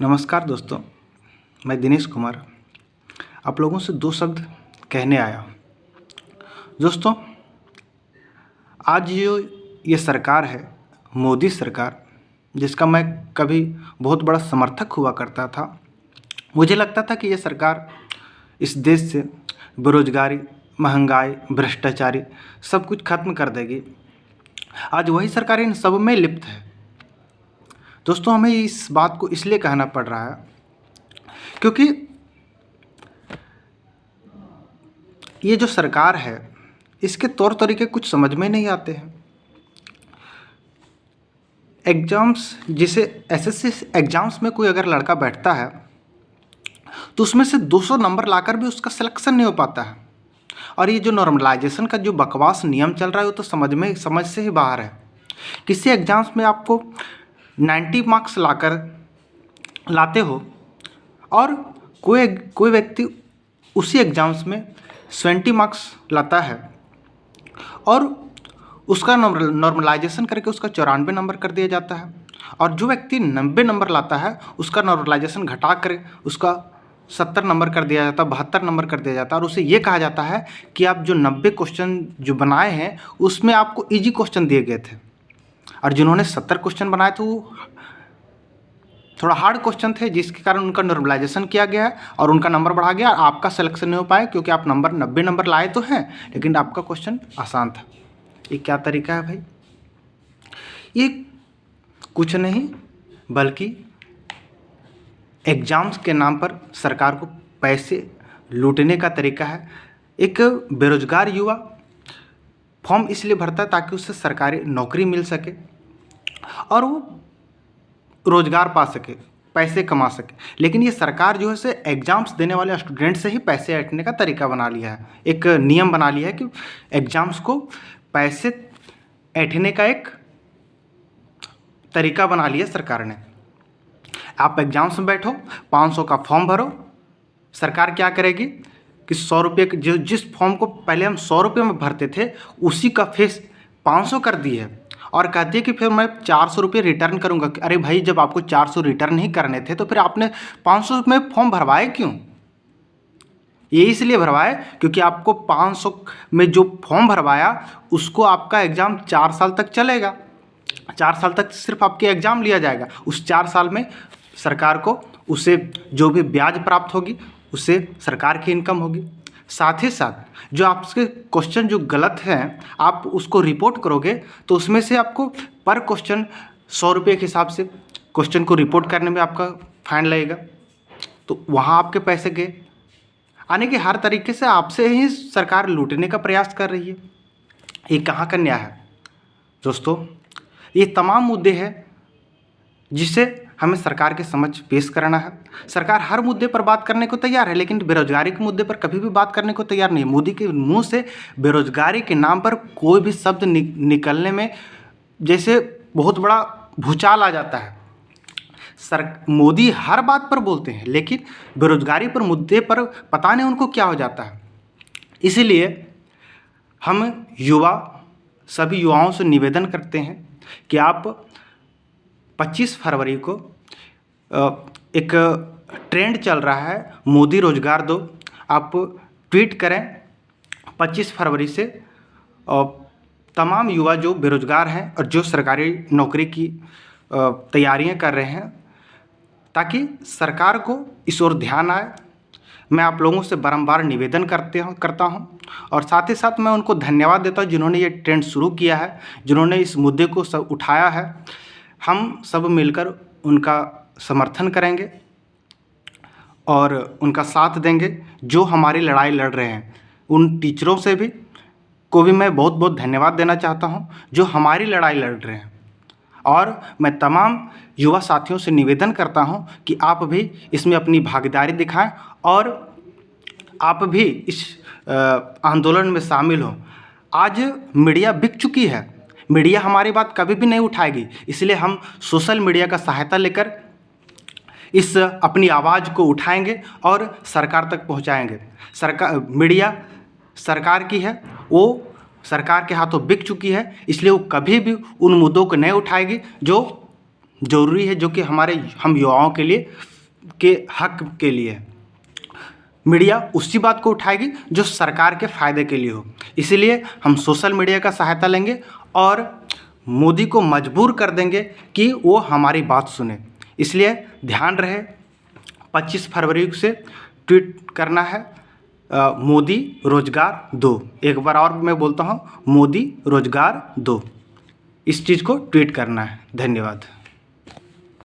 नमस्कार दोस्तों, मैं दिनेश कुमार आप लोगों से दो शब्द कहने आया हूँ। दोस्तों, आज जो ये सरकार है, मोदी सरकार, जिसका मैं कभी बहुत बड़ा समर्थक हुआ करता था। मुझे लगता था कि ये सरकार इस देश से बेरोजगारी, महंगाई, भ्रष्टाचारी सब कुछ खत्म कर देगी। आज वही सरकार इन सब में लिप्त है। दोस्तों, हमें इस बात को इसलिए कहना पड़ रहा है क्योंकि ये जो सरकार है, इसके तौर तरीके कुछ समझ में नहीं आते हैं। एग्ज़ाम्स, जिसे एसएससी एग्ज़ाम्स में कोई अगर लड़का बैठता है तो उसमें से 200 नंबर लाकर भी उसका सिलेक्शन नहीं हो पाता है। और ये जो नॉर्मलाइजेशन का जो बकवास नियम चल रहा है वो तो समझ से ही बाहर है। किसी एग्ज़ाम्स में आपको 90 मार्क्स लाते हो और कोई व्यक्ति उसी एग्ज़ाम्स में 70 मार्क्स लाता है और उसका नॉर्मलाइजेशन करके उसका 94 नंबर कर दिया जाता है। और जो व्यक्ति 90 नंबर लाता है उसका नॉर्मलाइजेशन घटा कर उसका 70 नंबर कर दिया जाता है, 72 नंबर कर दिया जाता है। और उसे ये कहा जाता है कि आप जो 90 क्वेश्चन जो बनाए हैं उसमें आपको ईजी क्वेश्चन दिए गए थे, और जिन्होंने 70 क्वेश्चन बनाए थे वो थोड़ा हार्ड क्वेश्चन थे, जिसके कारण उनका नॉर्मलाइजेशन किया गया है और उनका नंबर बढ़ा गया। और आपका सिलेक्शन नहीं हो पाया क्योंकि आप 90 नंबर लाए तो हैं लेकिन आपका क्वेश्चन आसान था। ये क्या तरीका है भाई? ये कुछ नहीं बल्कि एग्ज़ाम्स के नाम पर सरकार को पैसे लूटने का तरीका है। एक बेरोजगार युवा फॉर्म इसलिए भरता है ताकि उससे सरकारी नौकरी मिल सके और वो रोज़गार पा सके, पैसे कमा सके। लेकिन ये सरकार जो है से एग्ज़ाम्स देने वाले स्टूडेंट से ही पैसे ऐंठने का तरीका बना लिया है। एक नियम बना लिया है कि एग्ज़ाम्स को पैसे ऐंठने का एक तरीका बना लिया सरकार ने। आप एग्ज़ाम्स में बैठो, 500 का फॉर्म भरो। सरकार क्या करेगी कि 100 रुपये के जिस फॉर्म को पहले हम 100 रुपये में भरते थे उसी का फीस 500 कर दी है और कहती है कि फिर मैं 400 रुपये रिटर्न करूँगा। अरे भाई, जब आपको 400 रिटर्न ही करने थे तो फिर आपने 500 में फॉर्म भरवाए क्यों? ये इसलिए भरवाए क्योंकि आपको 500 में जो फॉर्म भरवाया उसको आपका एग्ज़ाम 4 साल तक चलेगा। 4 साल तक सिर्फ आपके एग्ज़ाम लिया जाएगा। उस 4 साल में सरकार को उसे जो भी ब्याज प्राप्त होगी उससे सरकार की इनकम होगी। साथ ही साथ जो आपके क्वेश्चन जो गलत हैं आप उसको रिपोर्ट करोगे तो उसमें से आपको पर क्वेश्चन 100 रुपये के हिसाब से क्वेश्चन को रिपोर्ट करने में आपका फाइन लगेगा। तो वहाँ आपके पैसे गए। आने के हर तरीके से आपसे ही सरकार लूटने का प्रयास कर रही है। ये कहाँ का न्याय है? दोस्तों, ये तमाम मुद्दे हैं जिसे हमें सरकार के समझ पेश करना है। सरकार हर मुद्दे पर बात करने को तैयार है लेकिन बेरोजगारी के मुद्दे पर कभी भी बात करने को तैयार नहीं। मोदी के मुंह से बेरोजगारी के नाम पर कोई भी शब्द निकलने में जैसे बहुत बड़ा भूचाल आ जाता है। मोदी हर बात पर बोलते हैं लेकिन बेरोजगारी पर मुद्दे पर पता नहीं उनको क्या हो जाता है। इसीलिए हम सभी युवाओं से निवेदन करते हैं कि आप 25 फरवरी को एक ट्रेंड चल रहा है, मोदी रोजगार दो। आप ट्वीट करें 25 फरवरी से तमाम युवा जो बेरोजगार हैं और जो सरकारी नौकरी की तैयारियां कर रहे हैं ताकि सरकार को इस ओर ध्यान आए। मैं आप लोगों से बारंबार निवेदन करता हूं और साथ ही साथ मैं उनको धन्यवाद देता हूं जिन्होंने ये ट्रेंड शुरू किया है, जिन्होंने इस मुद्दे को सब उठाया है। हम सब मिलकर उनका समर्थन करेंगे और उनका साथ देंगे जो हमारी लड़ाई लड़ रहे हैं। उन टीचरों से भी मैं बहुत बहुत धन्यवाद देना चाहता हूं जो हमारी लड़ाई लड़ रहे हैं। और मैं तमाम युवा साथियों से निवेदन करता हूं कि आप भी इसमें अपनी भागीदारी दिखाएं और आप भी इस आंदोलन में शामिल हों। आज मीडिया बिक चुकी है, मीडिया हमारी बात कभी भी नहीं उठाएगी, इसलिए हम सोशल मीडिया का सहायता लेकर इस अपनी आवाज़ को उठाएंगे और सरकार तक पहुंचाएंगे। मीडिया सरकार की है, वो सरकार के हाथों बिक चुकी है, इसलिए वो कभी भी उन मुद्दों को नहीं उठाएगी जो ज़रूरी है, जो कि हम युवाओं के लिए के हक के लिए। मीडिया उसी बात को उठाएगी जो सरकार के फ़ायदे के लिए हो। इसीलिए हम सोशल मीडिया का सहायता लेंगे और मोदी को मजबूर कर देंगे कि वो हमारी बात सुने। इसलिए ध्यान रहे, 25 फरवरी से ट्वीट करना है मोदी रोजगार दो। एक बार और मैं बोलता हूँ, मोदी रोजगार दो। इस चीज़ को ट्वीट करना है। धन्यवाद।